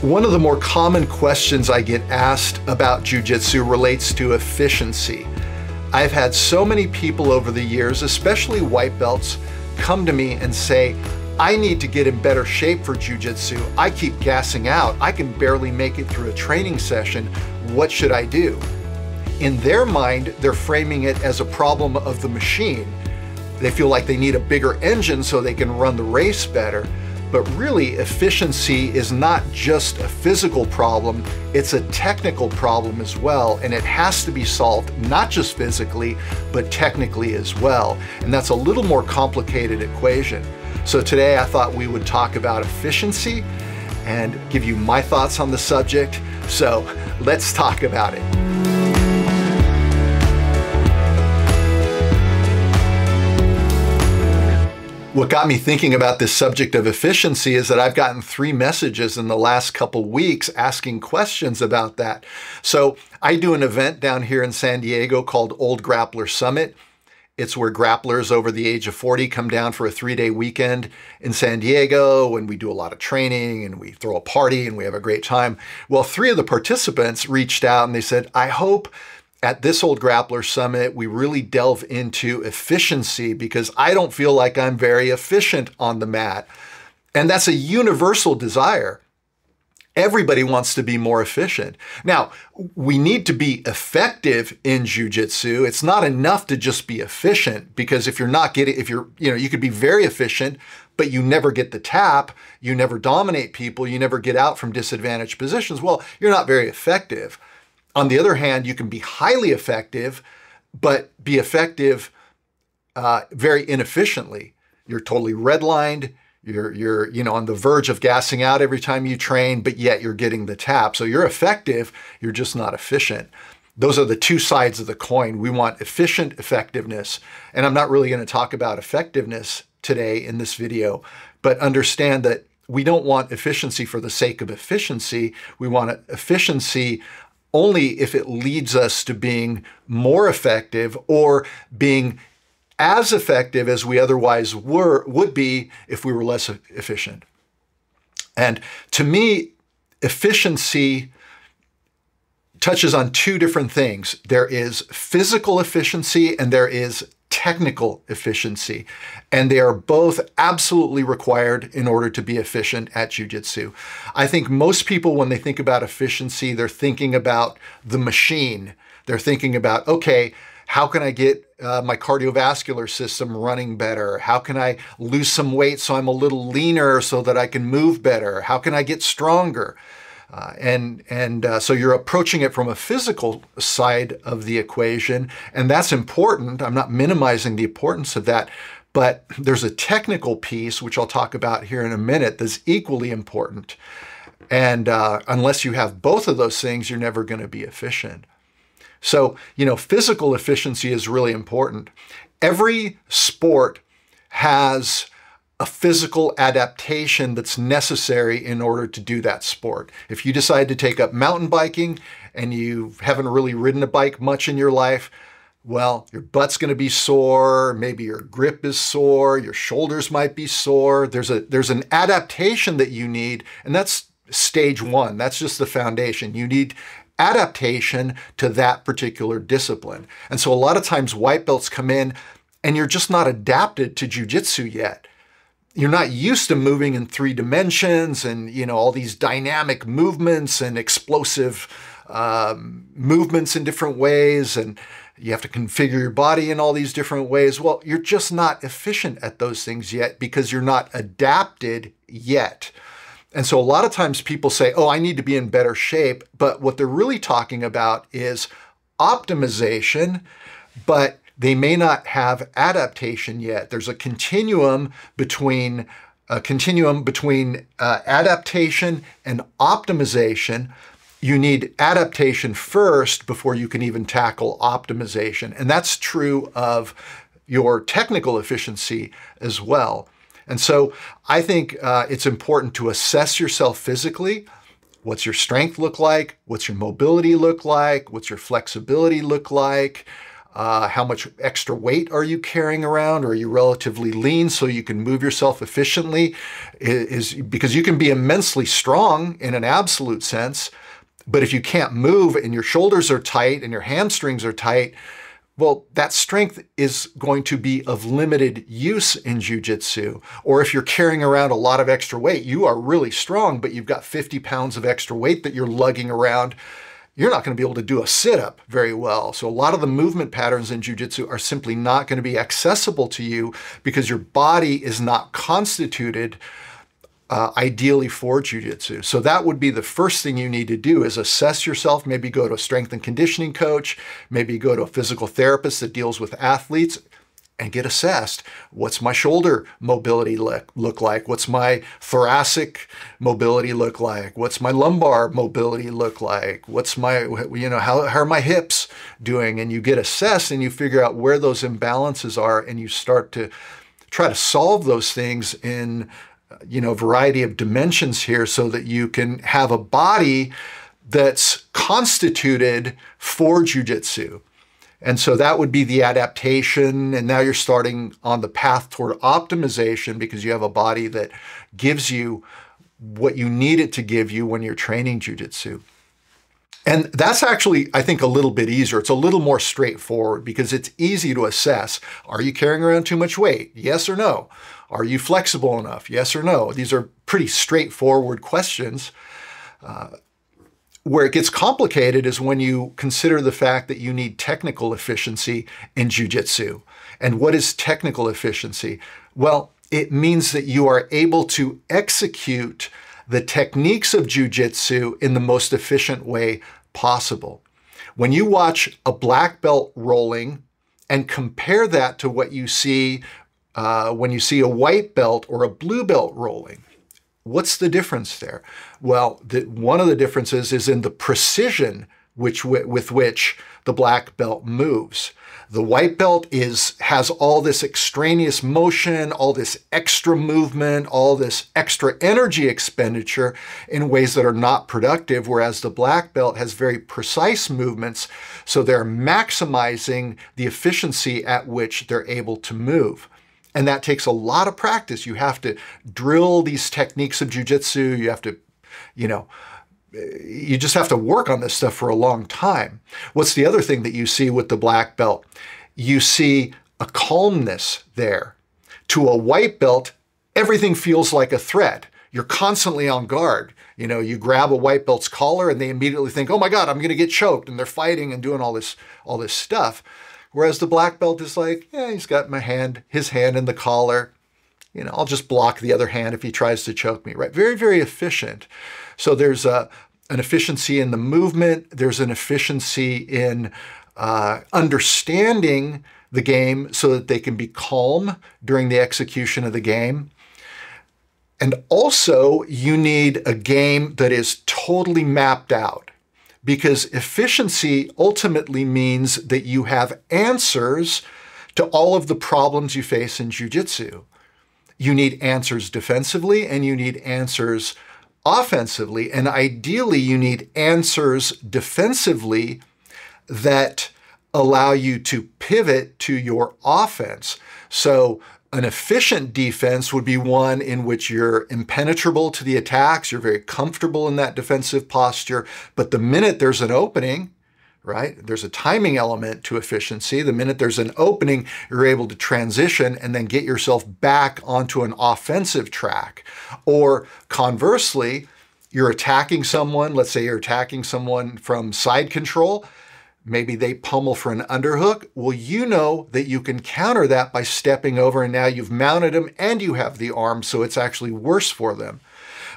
One of the more common questions I get asked about Jiu Jitsu relates to efficiency. I've had so many people over the years, especially white belts, come to me and say, I need to get in better shape for Jiu Jitsu. I keep gassing out. I can barely make it through a training session. What should I do? In their mind, they're framing it as a problem of the machine. They feel like they need a bigger engine so they can run the race better. But really, efficiency is not just a physical problem, it's a technical problem as well, and it has to be solved not just physically, but technically as well. And that's a little more complicated equation. So today I thought we would talk about efficiency and give you my thoughts on the subject. So let's talk about it. What got me thinking about this subject of efficiency is that I've gotten 3 messages in the last couple weeks asking questions about that. So I do an event down here in San Diego called Old Grappler Summit. It's where grapplers over the age of 40 come down for a 3-day weekend in San Diego, and we do a lot of training and we throw a party and we have a great time. Well, 3 of the participants reached out and they said, I hope at this Old Grappler Summit, we really delve into efficiency because I don't feel like I'm very efficient on the mat. And that's a universal desire. Everybody wants to be more efficient. Now, we need to be effective in Jiu Jitsu. It's not enough to just be efficient, because if you're not getting, you could be very efficient, but you never get the tap, you never dominate people, you never get out from disadvantaged positions. Well, you're not very effective. On the other hand, you can be highly effective, but be effective very inefficiently. You're totally redlined. You're on the verge of gassing out every time you train, but yet you're getting the tap. So you're effective, you're just not efficient. Those are the 2 sides of the coin. We want efficient effectiveness. And I'm not really going to talk about effectiveness today in this video, but understand that we don't want efficiency for the sake of efficiency. We want efficiency only if it leads us to being more effective or being as effective as we otherwise would be if we were less efficient. And to me, efficiency touches on 2 different things. There is physical efficiency and there is technical efficiency. And they are both absolutely required in order to be efficient at Jiu Jitsu. I think most people, when they think about efficiency, they're thinking about the machine. They're thinking about, okay, how can I get my cardiovascular system running better? How can I lose some weight so I'm a little leaner so that I can move better? How can I get stronger? So you're approaching it from a physical side of the equation, and that's important. I'm not minimizing the importance of that, but there's a technical piece, which I'll talk about here in a minute, that's equally important. And unless you have both of those things, you're never going to be efficient. So, physical efficiency is really important. Every sport has a physical adaptation that's necessary in order to do that sport. If you decide to take up mountain biking and you haven't really ridden a bike much in your life, well, your butt's going to be sore, maybe your grip is sore, your shoulders might be sore. There's an adaptation that you need, and that's stage 1. That's just the foundation. You need adaptation to that particular discipline. And so a lot of times white belts come in and you're just not adapted to Jiu Jitsu yet. You're not used to moving in 3 dimensions and, all these dynamic movements and explosive movements in different ways, and you have to configure your body in all these different ways. Well, you're just not efficient at those things yet because you're not adapted yet. And so a lot of times people say, oh, I need to be in better shape, but what they're really talking about is optimization, but they may not have adaptation yet. There's a continuum between adaptation and optimization. You need adaptation first before you can even tackle optimization. And that's true of your technical efficiency as well. And so I think it's important to assess yourself physically. What's your strength look like? What's your mobility look like? What's your flexibility look like? How much extra weight are you carrying around? Are you relatively lean so you can move yourself efficiently? Is because you can be immensely strong in an absolute sense, but if you can't move and your shoulders are tight and your hamstrings are tight, well, that strength is going to be of limited use in jiu-jitsu. Or if you're carrying around a lot of extra weight, you are really strong, but you've got 50 pounds of extra weight that you're lugging around, you're not going to be able to do a sit-up very well. So a lot of the movement patterns in jiu-jitsu are simply not going to be accessible to you because your body is not constituted ideally for jiu-jitsu. So that would be the first thing you need to do is assess yourself, maybe go to a strength and conditioning coach, maybe go to a physical therapist that deals with athletes and get assessed. What's my shoulder mobility look like? What's my thoracic mobility look like? What's my lumbar mobility look like? What's my, how are my hips doing? And you get assessed and you figure out where those imbalances are and you start to try to solve those things in variety of dimensions here so that you can have a body that's constituted for jiu-jitsu. And so that would be the adaptation. And now you're starting on the path toward optimization because you have a body that gives you what you need it to give you when you're training jiu-jitsu. And that's actually, I think, a little bit easier. It's a little more straightforward because it's easy to assess. Are you carrying around too much weight? Yes or no? Are you flexible enough? Yes or no? These are pretty straightforward questions. Where it gets complicated is when you consider the fact that you need technical efficiency in jiu-jitsu. And what is technical efficiency? Well, it means that you are able to execute the techniques of jiu-jitsu in the most efficient way possible. When you watch a black belt rolling and compare that to what you see when you see a white belt or a blue belt rolling, what's the difference there? Well, one of the differences is in the precision with which the black belt moves. The white belt has all this extraneous motion, all this extra movement, all this extra energy expenditure in ways that are not productive, whereas the black belt has very precise movements, so they're maximizing the efficiency at which they're able to move. And that takes a lot of practice. You have to drill these techniques of jiu-jitsu. You have to, you just have to work on this stuff for a long time. What's the other thing that you see with the black belt? You see a calmness there. To a white belt, everything feels like a threat. You're constantly on guard. You grab a white belt's collar and they immediately think, oh my God, I'm going to get choked. And they're fighting and doing all this stuff. Whereas the black belt is like, yeah, he's got his hand in the collar. I'll just block the other hand if he tries to choke me, right? Very, very efficient. So there's an efficiency in the movement. There's an efficiency in understanding the game so that they can be calm during the execution of the game. And also, you need a game that is totally mapped out. Because efficiency ultimately means that you have answers to all of the problems you face in jiu-jitsu. You need answers defensively and you need answers offensively. And ideally, you need answers defensively that allow you to pivot to your offense. So an efficient defense would be one in which you're impenetrable to the attacks, you're very comfortable in that defensive posture, but the minute there's an opening, right, there's a timing element to efficiency. The minute there's an opening, you're able to transition and then get yourself back onto an offensive track. Or conversely, you're attacking someone, let's say you're attacking someone from side control, maybe they pummel for an underhook. Well, you know that you can counter that by stepping over and now you've mounted them and you have the arm, so it's actually worse for them.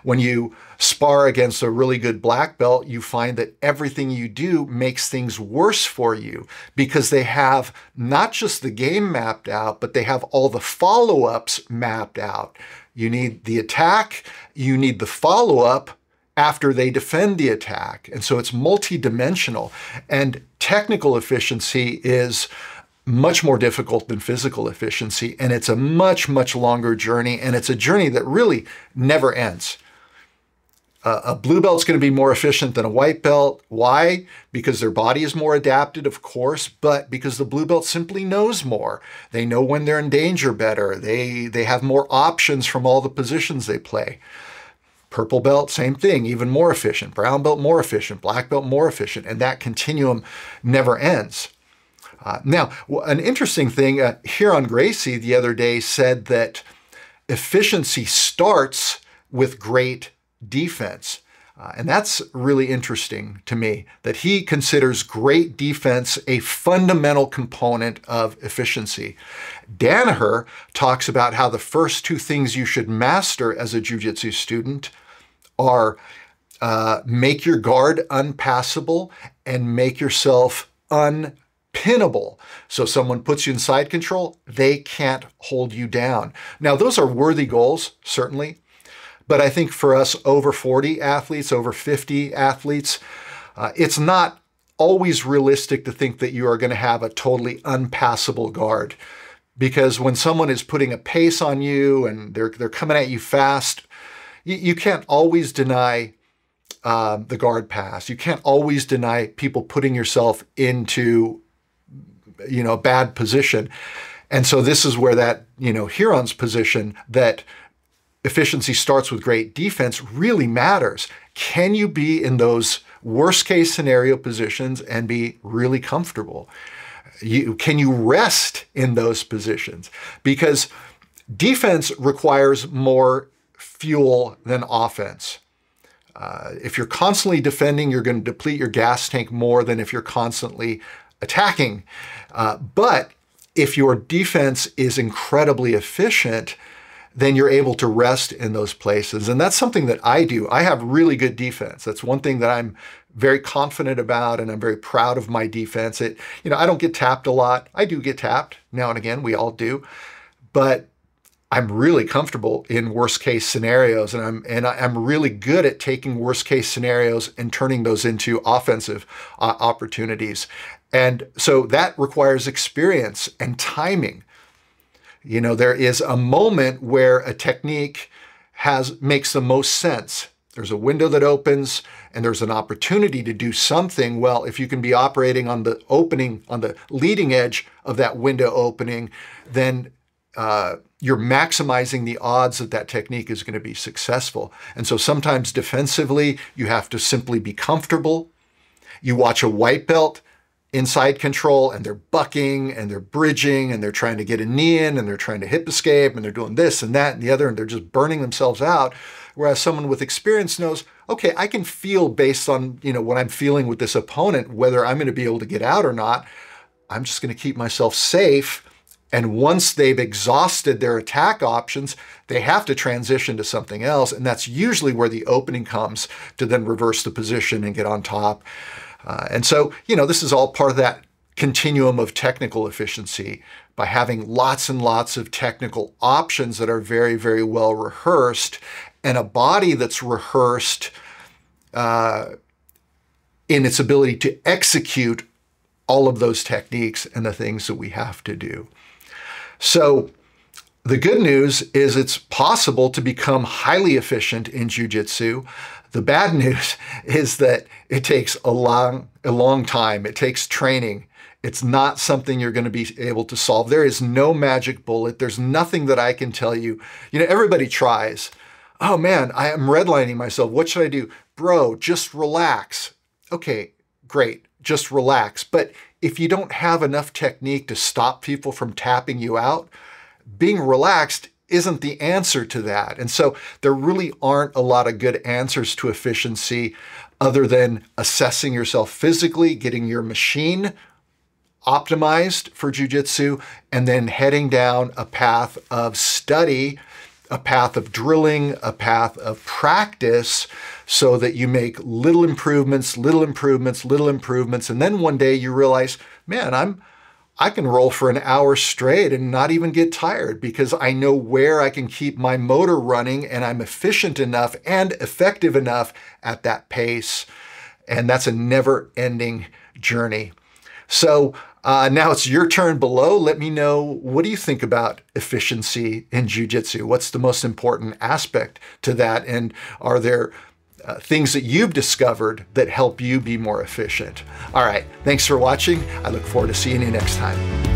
When you spar against a really good black belt, you find that everything you do makes things worse for you because they have not just the game mapped out, but they have all the follow-ups mapped out. You need the attack, you need the follow-up after they defend the attack. And so it's multi-dimensional. And technical efficiency is much more difficult than physical efficiency. And it's a much, much longer journey. And it's a journey that really never ends. A blue belt's going to be more efficient than a white belt. Why? Because their body is more adapted, of course, but because the blue belt simply knows more. They know when they're in danger better. They have more options from all the positions they play. Purple belt, same thing, even more efficient. Brown belt, more efficient. Black belt, more efficient. And that continuum never ends. Now, an interesting thing, Huron Gracie the other day said that efficiency starts with great defense. And that's really interesting to me, that he considers great defense a fundamental component of efficiency. Danaher talks about how the first two things you should master as a Jiu Jitsu student are make your guard unpassable and make yourself unpinnable. So someone puts you in side control, they can't hold you down. Now, those are worthy goals, certainly. But I think for us over 40 athletes, over 50 athletes, it's not always realistic to think that you are going to have a totally unpassable guard. Because when someone is putting a pace on you and they're coming at you fast, you can't always deny the guard pass. You can't always deny people putting yourself into, a bad position. And so this is where that, Huron's position that efficiency starts with great defense really matters. Can you be in those worst case scenario positions and be really comfortable? Can you rest in those positions? Because defense requires more fuel than offense. If you're constantly defending, you're going to deplete your gas tank more than if you're constantly attacking. But if your defense is incredibly efficient, then you're able to rest in those places. And that's something that I do. I have really good defense. That's one thing that I'm very confident about, and I'm very proud of my defense. I don't get tapped a lot. I do get tapped now and again. We all do. But I'm really comfortable in worst case scenarios, and I'm really good at taking worst case scenarios and turning those into offensive opportunities. And so that requires experience and timing. There is a moment where a technique makes the most sense. There's a window that opens and there's an opportunity to do something. Well, if you can be operating on the opening, on the leading edge of that window opening, then you're maximizing the odds that that technique is going to be successful. And so sometimes defensively, you have to simply be comfortable. You watch a white belt inside control and they're bucking and they're bridging and they're trying to get a knee in and they're trying to hip escape and they're doing this and that and the other and they're just burning themselves out. Whereas someone with experience knows, okay, I can feel based on, what I'm feeling with this opponent, whether I'm going to be able to get out or not. I'm just going to keep myself safe. And once they've exhausted their attack options, they have to transition to something else. And that's usually where the opening comes to then reverse the position and get on top. And so, this is all part of that continuum of technical efficiency by having lots and lots of technical options that are very, very well rehearsed, and a body that's rehearsed in its ability to execute all of those techniques and the things that we have to do. So the good news is it's possible to become highly efficient in Jiu Jitsu. The bad news is that it takes a long time. It takes training. It's not something you're going to be able to solve. There is no magic bullet. There's nothing that I can tell you. Everybody tries. Oh man, I am redlining myself. What should I do? Bro, just relax. Okay, great. Just relax. But if you don't have enough technique to stop people from tapping you out, being relaxed isn't the answer to that. And so there really aren't a lot of good answers to efficiency other than assessing yourself physically, getting your machine optimized for jiu-jitsu, and then heading down a path of study, a path of drilling, a path of practice, so that you make little improvements, little improvements, little improvements. And then one day you realize, man, I can roll for an hour straight and not even get tired because I know where I can keep my motor running and I'm efficient enough and effective enough at that pace. And that's a never-ending journey. So now it's your turn below. Let me know, what do you think about efficiency in Jiu Jitsu? What's the most important aspect to that? And are there things that you've discovered that help you be more efficient. All right, thanks for watching. I look forward to seeing you next time.